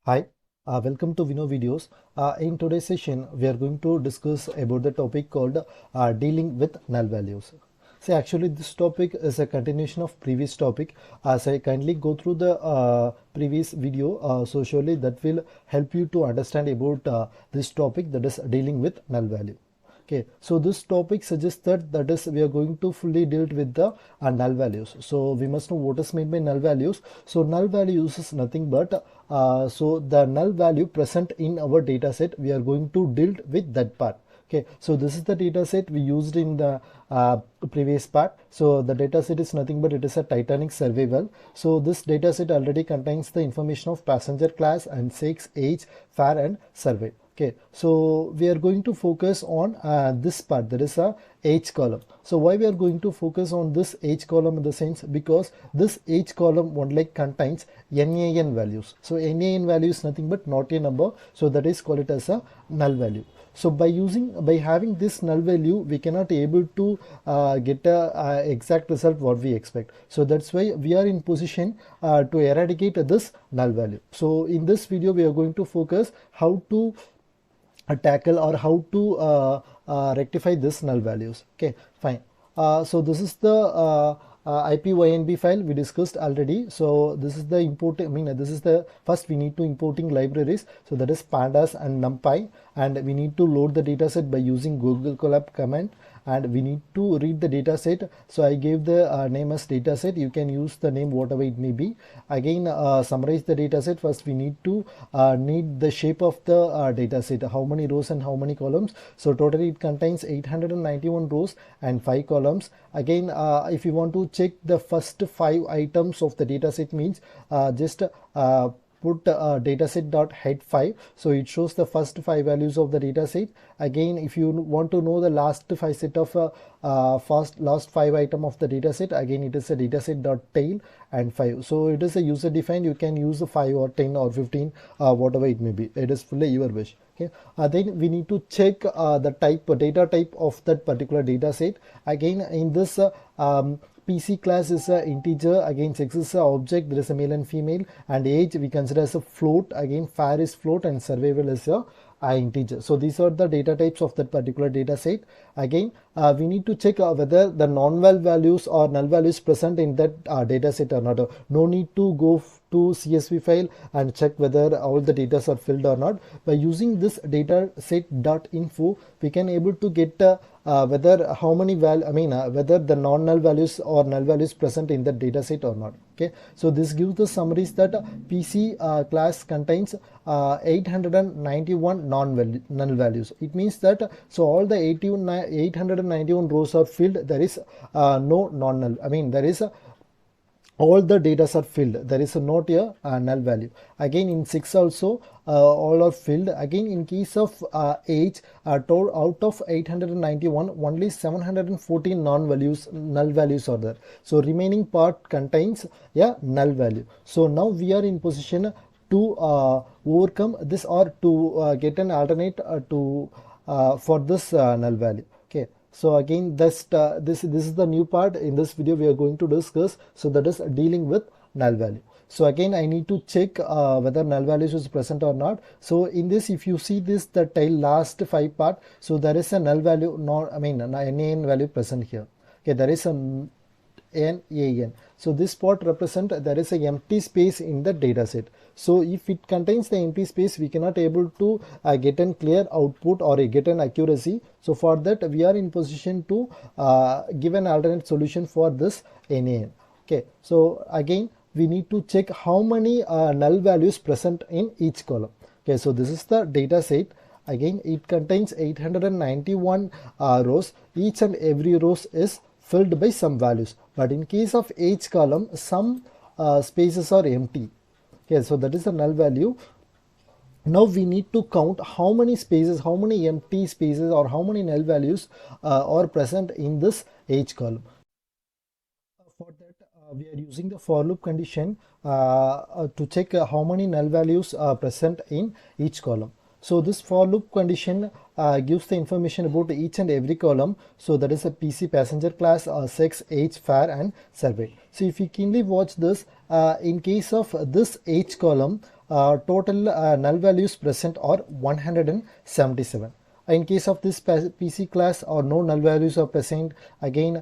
Hi, welcome to Vino Videos. In today's session, we are going to discuss about the topic called dealing with null values. See, actually, this topic is a continuation of previous topic. As I kindly go through the previous video, so surely that will help you to understand about this topic, that is dealing with null value. Okay, so this topic suggests that is we are going to fully deal with the null values. So we must know what is meant by null values. So null values is nothing but so the null value present in our data set, we are going to deal with that part. Okay, so this is the data set we used in the previous part. So the data set is nothing but it is a Titanic survival. So this data set already contains the information of passenger class and sex, age, fare and survey. Okay, so we are going to focus on this part, that is a age column. So why we are going to focus on this age column in the sense because this age column only contains NaN values. So NaN value is nothing but not a number, so that is called it as a null value. So by having this null value, we cannot able to get a exact result what we expect. So that's why we are in position to eradicate this null value. So in this video, we are going to focus how to tackle or how to rectify this null values. Okay, fine. So this is the IPYNB file we discussed already. So this is the this is the first we need to importing libraries. So that is pandas and numpy, and we need to load the dataset by using Google Colab command, and we need to read the dataset. So I gave the name as dataset. You can use the name whatever it may be. Again, summarize the dataset. First we need to need the shape of the dataset, how many rows and how many columns. So totally it contains 891 rows and 5 columns. Again, if you want to check the first 5 items of the dataset, means just put dataset.head 5, so it shows the first 5 values of the dataset. Again, if you want to know the last 5 set of last 5 item of the dataset, again it is a dataset.tail and 5. So it is a user defined. You can use 5 or 10 or 15, whatever it may be. It is fully your wish. Okay, then we need to check the data type of that particular data set. Again, in this PC class is a integer, again sex is a object, there is a male and female, and age we consider as a float, again fare is float, and survival is a integer. So these are the data types of that particular data set. Again, we need to check whether the non-null values or null values present in that data set or not. No need to go to CSV file and check whether all the data are filled or not. By using this dataset.info, we can able to get whether how many whether the non-null values or null values present in the data set or not. Okay, so this gives the summaries that PC class contains 891 null values. It means that so all the 891 rows are filled. There is no non-null. There is all the data are filled. There is not a null value. Again, in 6 also all are filled. Again, in case of age, out of 891, only 714 null values are there. So remaining part contains a null value. So now we are in position to overcome this or to get an alternate to for this null value. Okay. So again, this is the new part. In this video we are going to discuss, so that is dealing with null value. So again, I need to check whether null values is present or not. So in this, if you see this, the tail last 5 part, so there is a null value, NaN value present here. Okay, there is a NaN. So this part represent there is a empty space in the data set. So if it contains the empty space, we cannot able to get a clear output or get an accuracy. So for that, we are in position to give an alternate solution for this NaN. Okay, so again, we need to check how many null values present in each column. Okay, so this is the data set. Again, it contains 891 rows. Each and every row is filled by some values, but in case of age column, some spaces are empty. Okay, so that is a null value. Now we need to count how many spaces, how many empty spaces or how many null values are present in this age column. For that, we are using the for loop condition to check how many null values are present in each column. So this for loop condition gives the information about each and every column. So that is a PC passenger class, sex, age, fare and survey. So if you keenly watch this, in case of this age column, total null values present are 177. In case of this PC class or no null values are present, again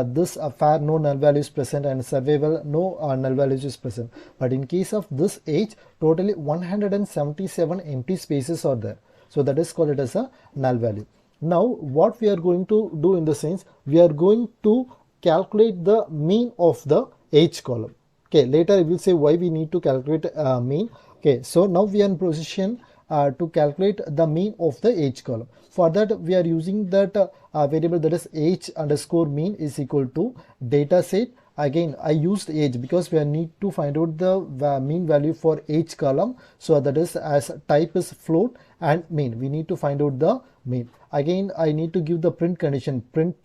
this far no null values present, and survival no null values is present. But in case of this age, totally 177 empty spaces are there. So that is called it as a null value. Now what we are going to do in the sense, we are going to calculate the mean of the age column. Okay, later I will say why we need to calculate mean. Okay, so now we are in position to calculate the mean of the age column. For that we are using that variable, that is age underscore mean is equal to data set. Again I used age because we need to find out the mean value for age column. So that is, as type is float and mean, we need to find out the mean. Again I need to give the print condition, print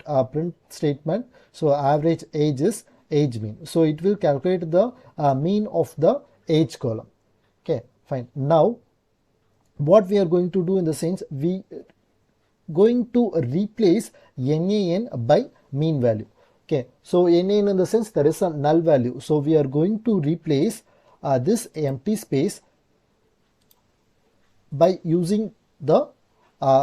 statement. So average age is age mean, so it will calculate the mean of the age column. Okay, fine. Now what we are going to do in the sense, we going to replace NaN by mean value. Okay, so NaN in the sense there is a null value, so we are going to replace this empty space by using the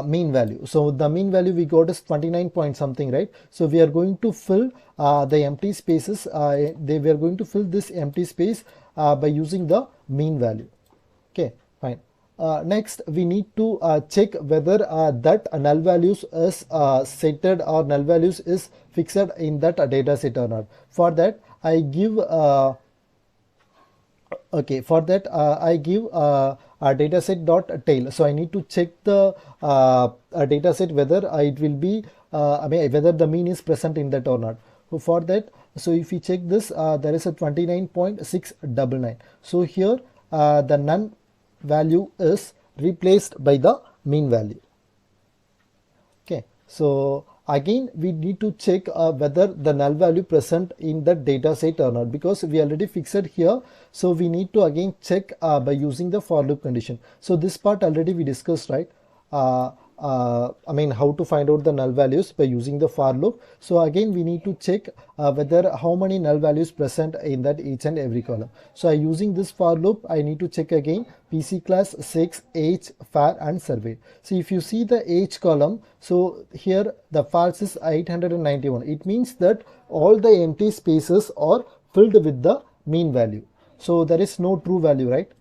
mean value. So the mean value we got is 29 point something, right? So we are going to fill the empty spaces, we are going to fill this empty space by using the mean value. Okay, fine. Next we need to check whether that null values is setted or null values is fixed in that data set or not. For that I give okay, for that I give a dataset dot tail. So I need to check the dataset whether it will be I mean whether the mean is present in that or not. So for that, so if you check this, there is a 29.699. So here the none value is replaced by the mean value. Okay, so again we need to check whether the null value present in the data set or not, because we already fixed it here. So we need to again check by using the for loop condition. So this part already we discussed, right? I mean how to find out the null values by using the for loop. So again we need to check whether how many null values present in that each and every column. So using this for loop I need to check again PC class 6 age far and survey. So if you see the age column, so here the false is 891. It means that all the empty spaces are filled with the mean value. So there is no true value, right?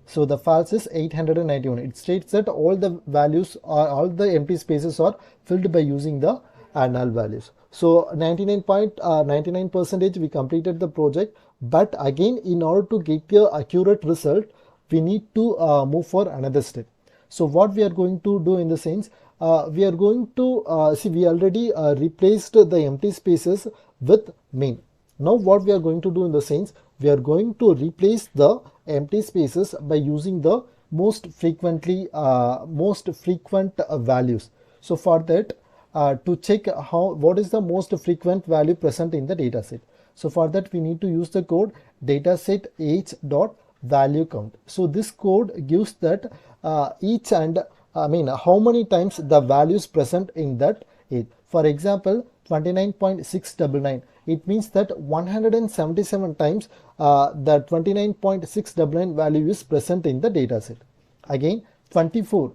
So the false is 891. It states that all the values or all the empty spaces are filled by using the null values. So 99.99% we completed the project, but again in order to get the accurate result we need to move for another step. So what we are going to do in the sense, we are going to see we already replaced the empty spaces with mean. Now what we are going to do in the sense, we are going to replace the empty spaces by using the most frequent values. So for that to check what is the most frequent value present in the dataset. So for that we need to use the code dataset age dot value count. So this code gives that each and I mean how many times the values present in that age. For example 29.699, it means that 177 times the 29.699 value is present in the dataset. Again 24,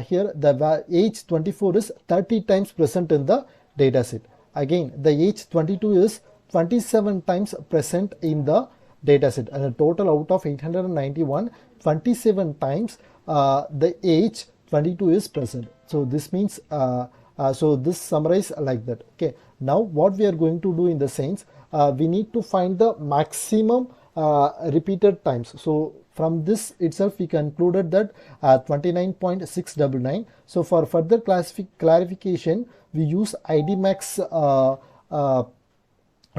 here the age 24 is 30 times present in the dataset. Again the age 22 is 27 times present in the dataset, and a total out of 891, 27 times the age 22 is present. So this means so this summarize like that. Okay, now what we are going to do in the sense, we need to find the maximum repeated times. So from this itself we concluded that 29.699. So for further clarification we use IDMax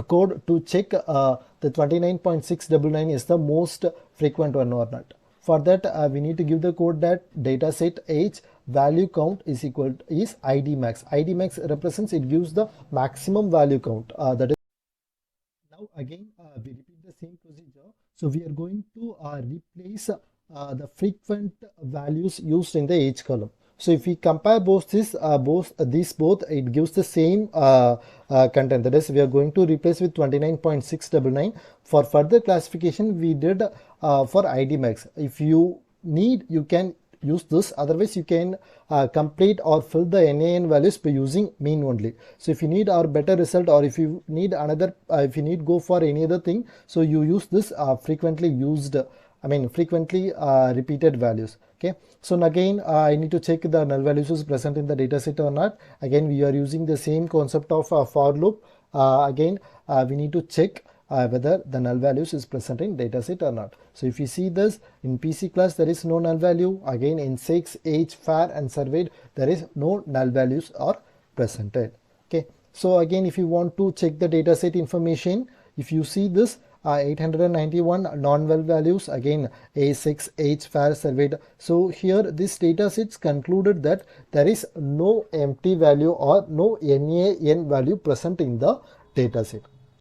code to check the 29.699 is the most frequent one or not. For that we need to give the code that dataset age value count is equal to is IDMax. IDMax represents, it gives the maximum value count. That is now again we repeat the same procedure. So we are going to replace the frequent values used in the age column. So if we compare both these both, it gives the same content. That is, we are going to replace with 29.699. For further classification, we did for ID max. If you need, you can use this. Otherwise, you can complete or fill the NaN values by using mean only. So if you need our better result, or if you need another, if you need go for any other thing, so you use this frequently repeated values. Okay, so again I need to check the null values is present in the data set or not. Again, we are using the same concept of for loop. We need to check whether the null values is present in data set or not. So if you see this in PC class, there is no null value. Again, in 6, age, fair and surveyed, there is no null values are presented. Okay, so again, if you want to check the data set information, if you see this 891 non-null values, again A6, age, fair, surveyed. So here this data sets concluded that there is no empty value or no NaN value present in the data set.